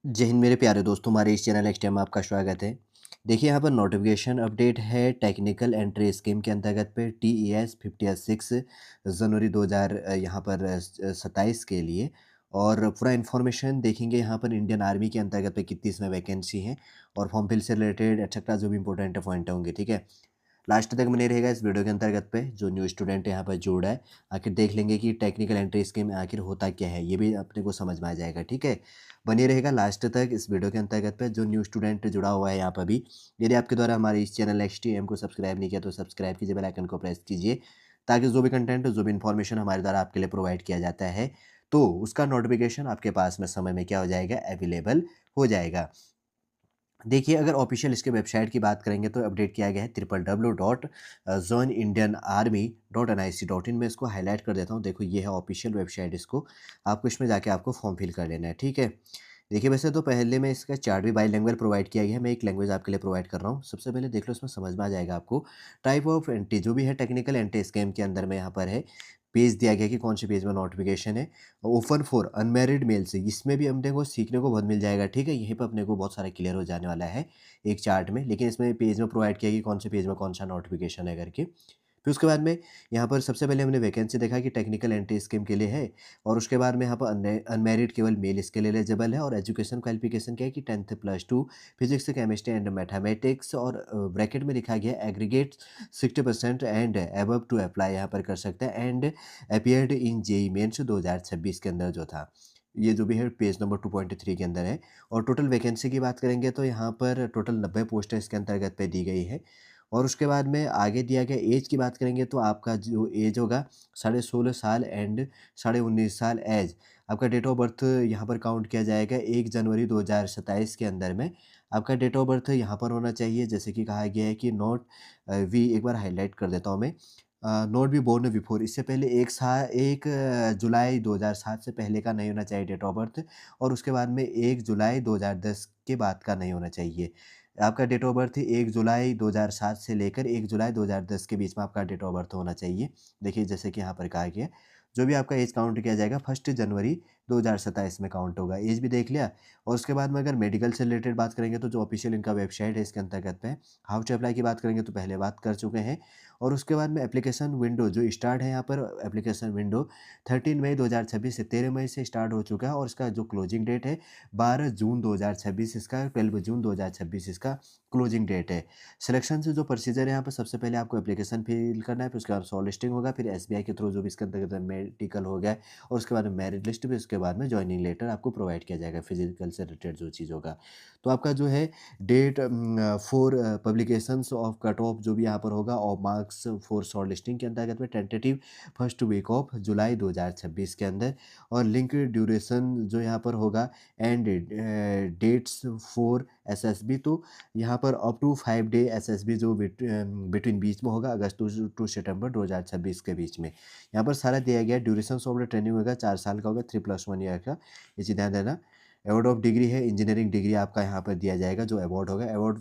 जय हिंद मेरे प्यारे दोस्तों, हमारे इस चैनल एक्सटेम में आपका स्वागत है। देखिए यहाँ पर नोटिफिकेशन अपडेट है टेक्निकल एंट्री स्कीम के अंतर्गत पे TES 56 जनवरी 2000 यहाँ पर 27 के लिए। और पूरा इन्फॉर्मेशन देखेंगे यहाँ पर इंडियन आर्मी के अंतर्गत पे कितनी इसमें वैकेंसी है और फॉर्म फिल से रिलेटेड एक्सेट्रा जो भी इंपॉर्टेंट पॉइंट होंगे, ठीक है। लास्ट तक बने रहेगा इस वीडियो के अंतर्गत पे। जो न्यू स्टूडेंट यहाँ पर जुड़ा है, आखिर देख लेंगे कि टेक्निकल एंट्री स्कीम में आखिर होता क्या है, ये भी अपने को समझ में आ जाएगा, ठीक है। बने रहेगा लास्ट तक इस वीडियो के अंतर्गत पे। जो न्यू स्टूडेंट जुड़ा हुआ है यहाँ पर भी, यदि आपके द्वारा हमारे इस चैनल XTM को सब्सक्राइब नहीं किया तो सब्सक्राइब कीजिए, बेल आइकन को प्रेस कीजिए, ताकि जो भी कंटेंट जो भी इन्फॉर्मेशन हमारे द्वारा आपके लिए प्रोवाइड किया जाता है तो उसका नोटिफिकेशन आपके पास में समय में क्या हो जाएगा, अवेलेबल हो जाएगा। देखिए, अगर ऑफिशियल इसके वेबसाइट की बात करेंगे तो अपडेट किया गया है www.joinindianarmy.nic.in में। इसको हाईलाइट कर देता हूँ। देखो, ये है ऑफिशियल वेबसाइट। इसको आपको इसमें जाके आपको फॉर्म फिल कर लेना है, ठीक है। देखिए, वैसे तो पहले में इसका चार्ट भी बाईलिंगुअल प्रोवाइड किया गया है। मैं एक लैंग्वेज आपके लिए प्रोवाइड कर रहा हूँ। सबसे पहले देख लो, इसमें समझ में आ जाएगा आपको। टाइप ऑफ एंट्री जो भी है टेक्निकल एंट्री स्कीम के अंदर में यहाँ पर है। पेज दिया गया कि कौन से पेज में नोटिफिकेशन है। ओपन फॉर अनमैरिड मेल से, इसमें भी अपने को सीखने को बहुत मिल जाएगा, ठीक है। यहीं पर अपने को बहुत सारा क्लियर हो जाने वाला है एक चार्ट में। लेकिन इसमें पेज में प्रोवाइड किया कि कौन से पेज में कौन सा नोटिफिकेशन है करके। फिर उसके बाद में यहाँ पर सबसे पहले हमने वैकेंसी देखा कि टेक्निकल एंट्री स्कीम के लिए है। और उसके बाद में यहाँ पर अनमैरिड केवल मेल इसके लिए एलिजिबल है। और एजुकेशन क्वालिफिकेशन क्या है कि 10th+2 physics, chemistry and mathematics. और ब्रैकेट में लिखा गया aggregate 60% and above to apply यहाँ पर कर सकते हैं। And appeared in JEE Mains 2026 के अंदर जो था। ये जो भी है पेज नंबर 2.3 के अंदर है। और टोटल वैकेंसी की बात करेंगे तो यहाँ पर टोटल 90 पोस्टें इसके अंतर्गत पे दी गई है। और उसके बाद में आगे दिया गया एज की बात करेंगे तो आपका जो एज होगा 16.5 साल एंड 19.5 साल एज। आपका डेट ऑफ बर्थ यहाँ पर काउंट किया जाएगा 1 जनवरी 2027 के अंदर में। आपका डेट ऑफ बर्थ यहाँ पर होना चाहिए, जैसे कि कहा गया है कि नॉट वी, एक बार हाईलाइट कर देता हूँ मैं। नॉट बी बोर्न बिफोर, इससे पहले 1 जुलाई 2007 से पहले का नहीं होना चाहिए डेट ऑफ बर्थ। और उसके बाद में 1 जुलाई 2010 के बाद का नहीं होना चाहिए। आपका डेट ऑफ बर्थ 1 जुलाई 2007 से लेकर 1 जुलाई 2010 के बीच में आपका डेट ऑफ बर्थ होना चाहिए। देखिए, जैसे कि यहाँ पर कहा गया है, जो भी आपका एज काउंट किया जाएगा 1 जनवरी 2027 में काउंट होगा। एज भी देख लिया। और उसके बाद में अगर मेडिकल से रिलेटेड बात करेंगे तो जो ऑफिशियल इनका वेबसाइट है इसके अंतर्गत में हाउ टू अप्लाई की बात करेंगे तो पहले बात कर चुके हैं। और उसके बाद में एप्लीकेशन विंडो जो स्टार्ट है यहाँ पर, एप्लीकेशन विंडो 13 मई 2026 से 13 मई से स्टार्ट हो चुका है। और इसका जो क्लोजिंग डेट है 12 जून 2026, इसका 12 जून 2026 इसका क्लोजिंग डेट है। सिलेक्शन से जो प्रोसीजर है यहाँ पर, सबसे पहले आपको एप्लीकेशन फिल करना है, फिर उसके बाद शॉर्ट लिस्टिंग होगा, फिर SBI के थ्रू जो भी इसके अंतर्गत मेडिकल हो गया, और उसके बाद में मेरिट लिस्ट, फिर उसके बाद में ज्वाइनिंग लेटर आपको प्रोवाइड किया जाएगा फिजिकल से रिलेटेड जो चीज़ होगा। तो आपका जो है date for publications of cut off जो भी यहाँ पर होगा, और मार्क्स फॉर शॉर्ट लिस्टिंग के अंतर्गत में tentative first week of July 2026 के अंदर। और लिंक ड्यूरेशन जो यहाँ पर होगा एंड डेट्स फॉर SSB, तो यहाँ पर अप टू 5 डे SSB जो बिटवीन बीच में होगा, अगस्त टू सितंबर 2026 के बीच में। यहाँ पर सारा दिया गया। ड्यूरेशन ऑफ द ट्रेनिंग होगा 4 साल का होगा, 3+1 ईयर का। ये चीज़ ध्यान देना। अवार्ड ऑफ डिग्री है इंजीनियरिंग डिग्री आपका यहाँ पर दिया जाएगा। जो अवार्ड होगा, अवार्ड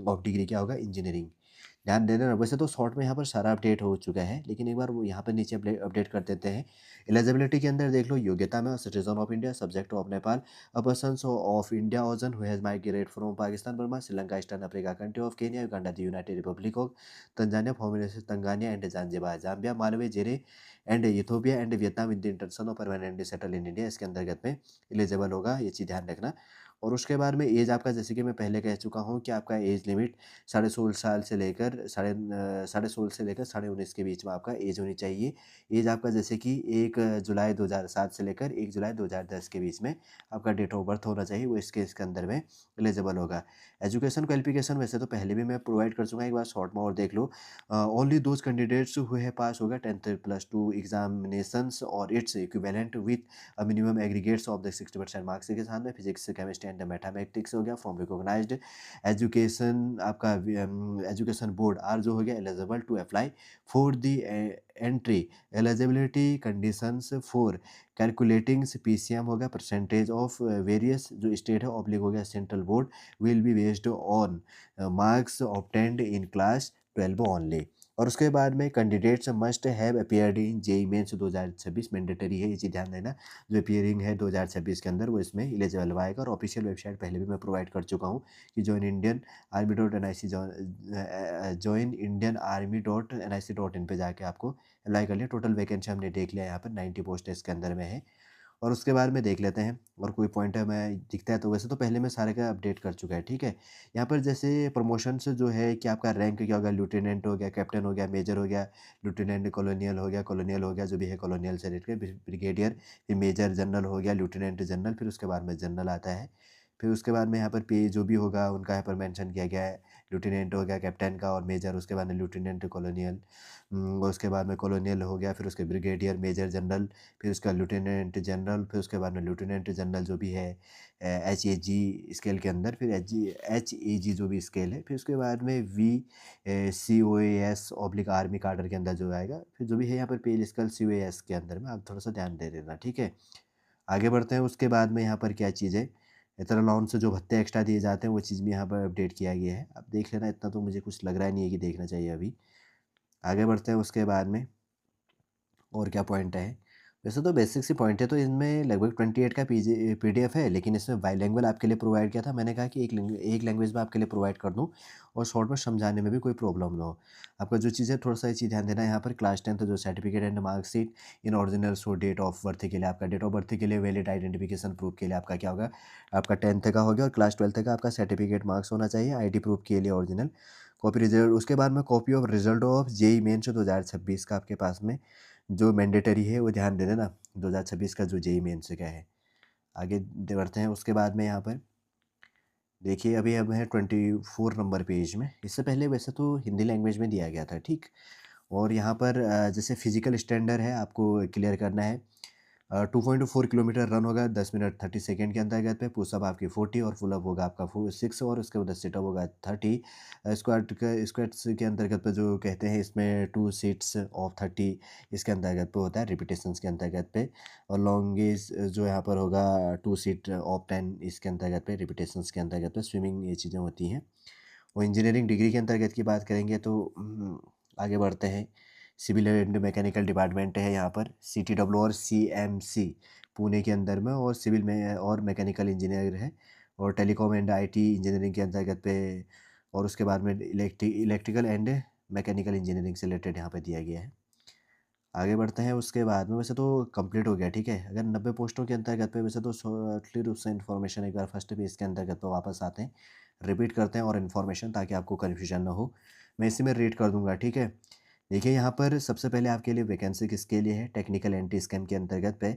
ऑफ डिग्री क्या होगा, इंजीनियरिंग। ध्यान दे देना। वैसे तो शॉर्ट में यहाँ पर सारा अपडेट हो चुका है, लेकिन एक बार वो यहाँ पर नीचे अपडेट कर देते हैं। एलिजिबिलिटी के अंदर देख लो, योग्यता में citizen of India, subject of Nepal, a person of India ओजन who has migrated from Pakistan, Burma, Sri Lanka, Eastern Africa, country of Kenya, Uganda, the United Republic of Tanzania, formation Tanganyika and Zanzibar, Zambia, Malawi, Zaire and Ethiopia and Vietnam with the intention of permanently settle in India, इसके अंतर्गत में eligible होगा। ये चीज़ ध्यान रखना। और उसके बाद में एज आपका, जैसे कि मैं पहले कह चुका हूँ कि आपका एज लिमिट 16.5 साल से लेकर 16.5 से लेकर 19.5 के बीच में आपका एज होनी चाहिए। एज आपका जैसे कि 1 जुलाई 2007 से लेकर 1 जुलाई 2010 के बीच में आपका डेट ऑफ बर्थ होना चाहिए, वो इसके अंदर में एलिजिबल होगा। एजुकेशन क्वालिफिकेशन वैसे तो पहले भी मैं प्रोवाइड कर चुका हूँ, एक बार शॉर्ट में और देख लो। ओनली दोज कैंडिडेट्स हु है पास होगा 10th+2 एग्जामिनेशंस और its equivalent with a minimum aggregates of the 60% marks के साथ में फिजिक्स, केमिस्ट्री एंड मैथमेटिक्स हो गया फ्रॉम रिकॉग्नाइज्ड एजुकेशन। आपका एजुकेशन बोर्ड आर जो हो गया eligible to apply for the entry. Eligibility conditions for calculating PCM होगा, परसेंटेज ऑफ वेरियस जो स्टेट है ऑब्लिक हो गया central board, will be based on marks obtained in class 12 only. और उसके बाद में candidates must have appeared in JEE Mains 2026 mandatory है, ये चीज़ ध्यान देना। जो अपीयरिंग है 2026 के अंदर वो इसमें एलिजिबल आएगा। और ऑफिशियल वेबसाइट पहले भी मैं प्रोवाइड कर चुका हूँ कि join Indian army dot N I C dot in पर जाके आपको अप्लाई कर लिया। टोटल वैकेंसी हमने देख लिया, यहाँ पर 90 पोस्ट इसके अंदर में है। और उसके बाद में देख लेते हैं और कोई पॉइंट है मैं दिखता है तो वैसे तो पहले मैं सारे का अपडेट कर चुका है, ठीक है। यहाँ पर जैसे प्रमोशंस जो है कि आपका रैंक क्या होगा, लेफ्टिनेंट हो गया, कैप्टन हो गया, मेजर हो गया, लेफ्टिनेंट कॉलोनियल हो गया जो भी है कॉलोनियल से लेकर ब्रिगेडियर, फिर मेजर जनरल हो गया, लेफ्टिनेंट जनरल, फिर उसके बाद में जनरल आता है। फिर उसके बाद में यहाँ पर पे जो भी होगा उनका यहाँ पर मेंशन किया गया है। लेफ्टिनेंट हो गया कैप्टन का और मेजर, उसके बाद में लेफ्टिनेंट कॉलोनियल, उसके बाद में कॉलोनियल हो गया, फिर उसके ब्रिगेडियर, मेजर जनरल, फिर उसका लेफ्टिनेंट जनरल, फिर उसके बाद में लेफ्टिनेंट जनरल जो भी है HAG स्केल के अंदर, फिर HAG जो भी स्केल है, फिर उसके बाद में VCOAS ऑब्लिक आर्मी कार्डर के अंदर जो आएगा, फिर जो भी है यहाँ पर पे स्केल COAS के अंदर में आप थोड़ा सा ध्यान दे देना, ठीक है। आगे बढ़ते हैं। उसके बाद में यहाँ पर क्या चीज़ है, इतना अलाउंस से जो भत्ते एक्स्ट्रा दिए जाते हैं वो चीज़ भी यहाँ पर अपडेट किया गया है। अब देख लेना, इतना तो मुझे कुछ लग रहा नहीं है कि देखना चाहिए अभी। आगे बढ़ते हैं उसके बाद में और क्या पॉइंट है। वैसे तो बेसिक सी पॉइंट है, तो इनमें लगभग 28 का PDF है, लेकिन इसमें बाईलिंगुअल आपके लिए प्रोवाइड किया था। मैंने कहा कि एक लैंग्वेज में आपके लिए प्रोवाइड कर दूं और शॉर्ट में समझाने में भी कोई प्रॉब्लम ना हो। आपका जो चीज़ है थोड़ा सा ये चीज़ ध्यान देना है। यहाँ पर क्लास 10 जो certificate and marksheet in original so date of birth के लिए, आपका डेट ऑफ बर्थ के लिए वैलिड आइडेंटिफिकेशन प्रूफ के लिए आपका क्या होगा, आपका 10th का हो गया और क्लास 12th का आपका सर्टिफिकेट मार्क्स होना चाहिए ID प्रूफ के लिए ओरिजिनल कॉपी रिजल्ट। उसके बाद में copy of result of JEE Mains 2026 का आपके पास में जो मैंडेटरी है वो ध्यान दे देना। 2026 का जो जेईई मेंस का है। आगे बढ़ते हैं। उसके बाद में यहाँ पर देखिए अभी हम हैं 24 नंबर पेज में। इससे पहले वैसे तो हिंदी लैंग्वेज में दिया गया था, ठीक। और यहाँ पर जैसे फिजिकल स्टैंडर्ड है आपको क्लियर करना है। 2.4 किलोमीटर रन होगा 10 मिनट 30 सेकेंड के अंतर्गत पे। पुशअप आपकी 40 और फुलअप होगा आपका 6 और उसके बाद सिटअप होगा 30। स्क्वाट्स के अंतर्गत पे जो कहते हैं इसमें 2 सीट्स ऑफ 30 इसके अंतर्गत पे होता है रिपीटेशंस के अंतर्गत पे। और लॉन्गेस्ट जो यहाँ पर होगा 2 सीट ऑफ 10 इसके अंतर्गत पे रिपीटेशंस के अंतर्गत पे। स्विमिंग ये चीज़ें होती हैं। और इंजीनियरिंग डिग्री के अंतर्गत की बात करेंगे तो आगे बढ़ते हैं। सिविल एंड मैकेनिकल डिपार्टमेंट है यहाँ पर CTW और CMC पुणे के अंदर में, और सिविल में और मैकेनिकल इंजीनियर है। और टेलीकॉम एंड IT इंजीनियरिंग के अंतर्गत पे। और उसके बाद में इलेक्ट्रिकल एंड मैकेनिकल इंजीनियरिंग से रिलेटेड यहाँ पे दिया गया है। आगे बढ़ते हैं। उसके बाद में वैसे तो कंप्लीट हो गया, ठीक है। अगर 90 पोस्टों के अंतर्गत पे वैसे तो शॉर्टली रूप से इन्फॉर्मेशन एक बार फर्स्ट पेज के अंतर्गत पे वापस आते हैं, रिपीट करते हैं और इन्फॉर्मेशन, ताकि आपको कन्फ्यूजन ना हो। मैं इसी में रीड कर दूंगा, ठीक है। देखिए यहाँ पर सबसे पहले आपके लिए वैकेंसी किसके लिए है, टेक्निकल एंटी स्कैम के अंतर्गत पे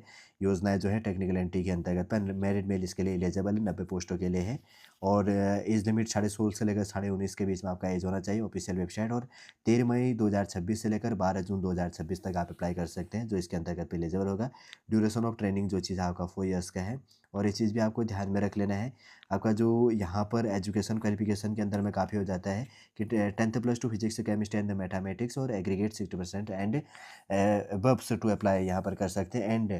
योजनाएं जो है टेक्निकल एंटी के अंतर्गत पे मेरिट मेल इसके लिए एलिजिबल है, 90 पोस्टों के लिए है। और एज लिमिट 16.5 से लेकर 19.5 के बीच में आपका एज होना चाहिए, ऑफिशियल वेबसाइट। और 13 मई 2026 से लेकर 12 जून 2026 तक आप अप्लाई कर सकते हैं, जो इसके अंतर्गत पे एलिजिबल होगा। ड्यूरेशन ऑफ ट्रेनिंग जो चीज़ आपका 4 ईयर्स का है। और ये चीज़ भी आपको ध्यान में रख लेना है। आपका जो यहाँ पर एजुकेशन क्वालिफिकेशन के अंदर में काफ़ी हो जाता है कि 10th+2 physics chemistry and mathematics और aggregate 60% and above to apply यहाँ पर कर सकते हैं। And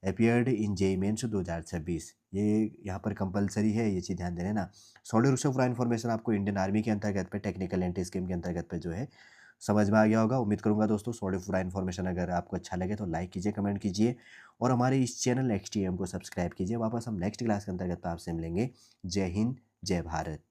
appeared in JEE Mains 2026 ये यहाँ पर कंपलसरी है, ये चीज़ ध्यान देना ना। सॉलिड रूप से पूरा इन्फॉर्मेशन आपको इंडियन आर्मी के अंतर्गत पे टेक्निकल एंटी स्कीम के अंतर्गत पे जो है समझ में आ गया होगा। उम्मीद करूंगा दोस्तों सॉलिड पूरा इन्फॉर्मेशन अगर आपको अच्छा लगे तो लाइक कीजिए, कमेंट कीजिए और हमारे इस चैनल XTM को सब्सक्राइब कीजिए। वापस हम नेक्स्ट क्लास के अंतर्गत आपसे मिलेंगे। जय हिंद, जय भारत।